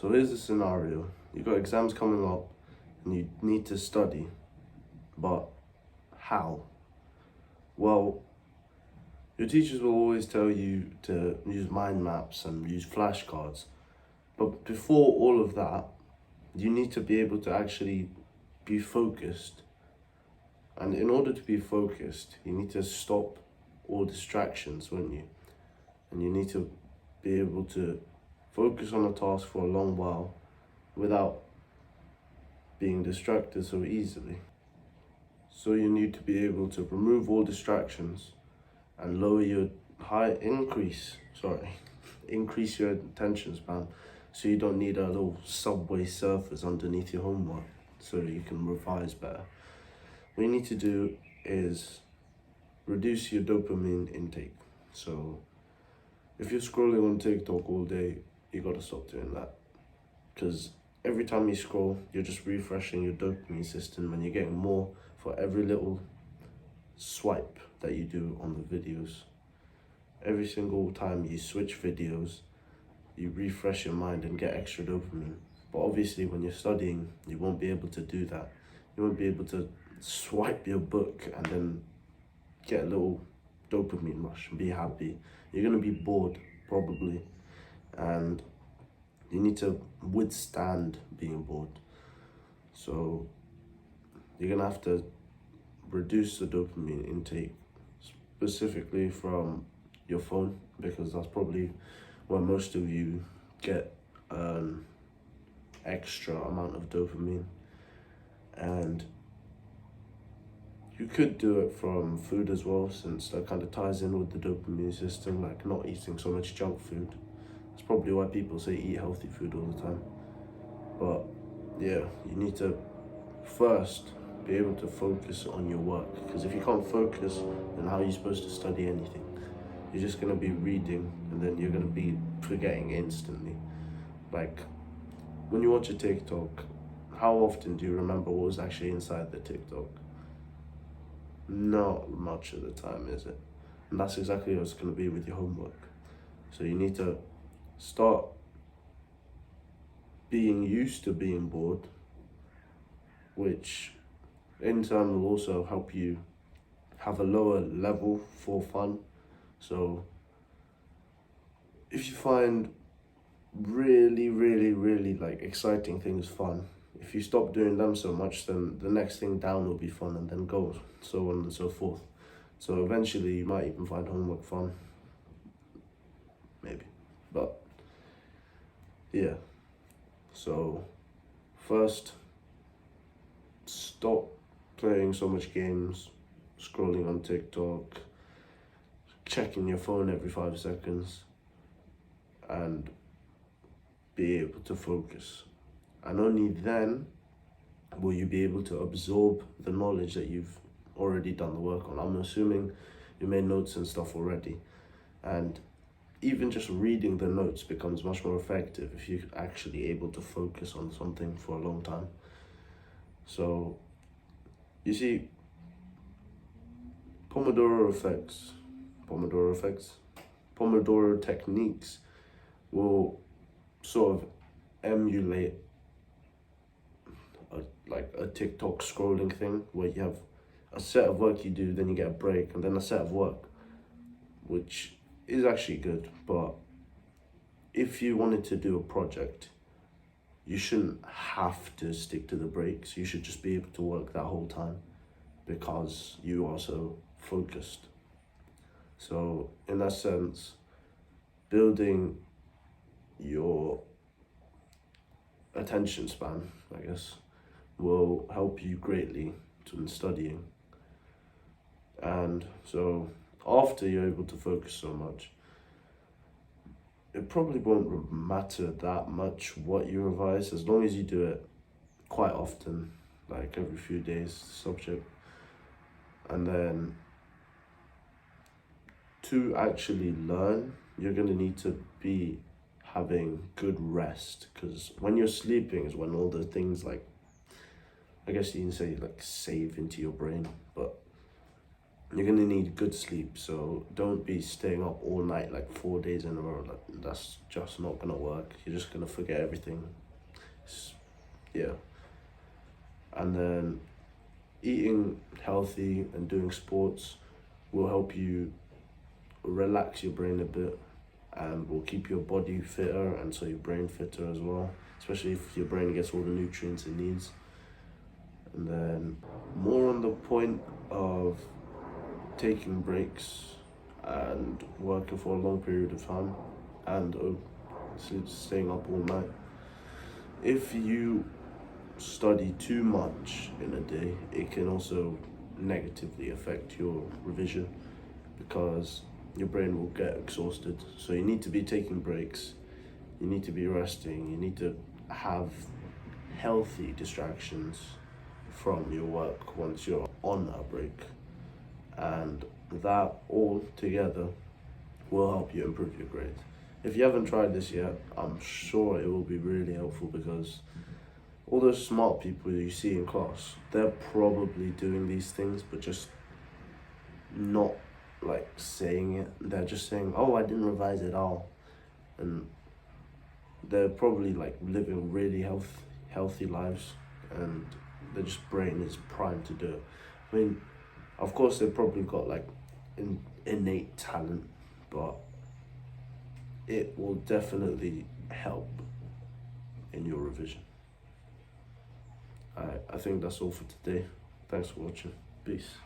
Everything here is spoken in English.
So here's the scenario. You've got exams coming up and you need to study, but how? Well, your teachers will always tell you to use mind maps and use flashcards. But before all of that, you need to be able to actually be focused. And in order to be focused, you need to stop all distractions, won't you? And you need to be able to focus on a task for a long while without being distracted so easily. So you need to be able to remove all distractions and lower your increase your attention span, so you don't need a little Subway Surfers underneath your homework so you can revise better. What you need to do is reduce your dopamine intake. So if you're scrolling on TikTok all day, you gotta stop doing that, because every time you scroll, you're just refreshing your dopamine system and you're getting more for every little swipe that you do on the videos. Every single time you switch videos, you refresh your mind and get extra dopamine. But obviously when you're studying, you won't be able to do that. You won't be able to swipe your book and then get a little dopamine rush and be happy. You're gonna be bored probably, and you need to withstand being bored. So you're gonna have to reduce the dopamine intake, specifically from your phone, because that's probably where most of you get an extra amount of dopamine. And you could do it from food as well, since that kind of ties in with the dopamine system, like not eating so much junk food. That's probably why people say eat healthy food all the time. But yeah, you need to first be able to focus on your work, because if you can't focus, then how are you supposed to study anything? You're just gonna be reading and then you're gonna be forgetting instantly. Like when you watch a TikTok, how often do you remember what was actually inside the TikTok? Not much of the time, is it? And that's exactly what it's gonna be with your homework. So you need to start being used to being bored, which in turn will also help you have a lower level for fun. So if you find really like exciting things fun, if you stop doing them so much, then the next thing down will be fun, and then go so on and so forth. So eventually you might even find homework fun, maybe. But yeah, so first, stop playing so much games, scrolling on TikTok, checking your phone every 5 seconds, and be able to focus. And only then will you be able to absorb the knowledge that you've already done the work on. I'm assuming you made notes and stuff already, and even just reading the notes becomes much more effective if you're actually able to focus on something for a long time. So you see, Pomodoro techniques will sort of emulate a TikTok scrolling thing, where you have a set of work you do, then you get a break, and then a set of work, which is actually good. But if you wanted to do a project, you shouldn't have to stick to the breaks. You should just be able to work that whole time, because you are so focused. So in that sense, building your attention span, I guess, will help you greatly in studying. And so after you're able to focus so much, it probably won't matter that much what you revise, as long as you do it quite often, like every few days, subject. And then to actually learn, you're gonna need to be having good rest, because when you're sleeping is when all the things, like, I guess you can say, like, save into your brain. But you're gonna need good sleep. So don't be staying up all night like 4 days in a row. Like, that's just not gonna work. You're just gonna forget everything. Yeah. And then eating healthy and doing sports will help you relax your brain a bit and will keep your body fitter and so your brain fitter as well, especially if your brain gets all the nutrients it needs. And then more on the point of taking breaks and working for a long period of time and staying up all night. If you study too much in a day, it can also negatively affect your revision because your brain will get exhausted. So you need to be taking breaks, you need to be resting, you need to have healthy distractions from your work once you're on a break. And that all together will help you improve your grades. If you haven't tried this yet, I'm sure it will be really helpful because all those smart people you see in class, they're probably doing these things, but just not like saying it. They're just saying, "Oh, I didn't revise at all," and they're probably like living really healthy lives, and their just brain is primed to do it. I mean, of course, they've probably got like innate talent, but it will definitely help in your revision. I think that's all for today. Thanks for watching. Peace.